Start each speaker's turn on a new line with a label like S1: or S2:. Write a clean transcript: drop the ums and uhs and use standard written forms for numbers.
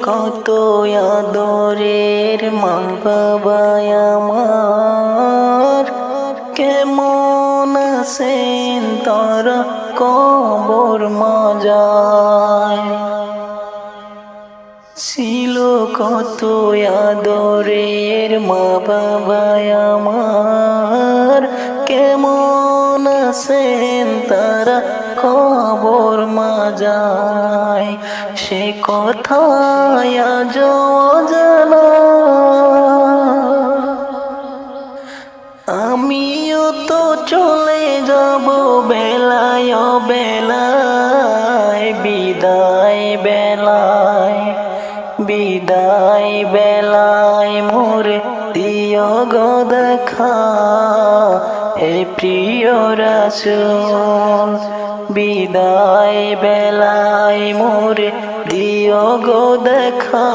S1: কত আদরের মা বাবা আমার, কেমন আছেন তারা কবর মাজায়। ছিল কত আদরের মা বাবা আমার, কেমন আছেন তারা কবর মাজায়। সে কথা আজ অজানা, আমিও তো চলে যাব বেলায় বেলায়, বিদায় বেলায়, বিদায় বেলায় মোরে দিও গো দেখা হে প্রিয় রাসূল। বিদায় বেলায় মোরে দিও গো দেখা।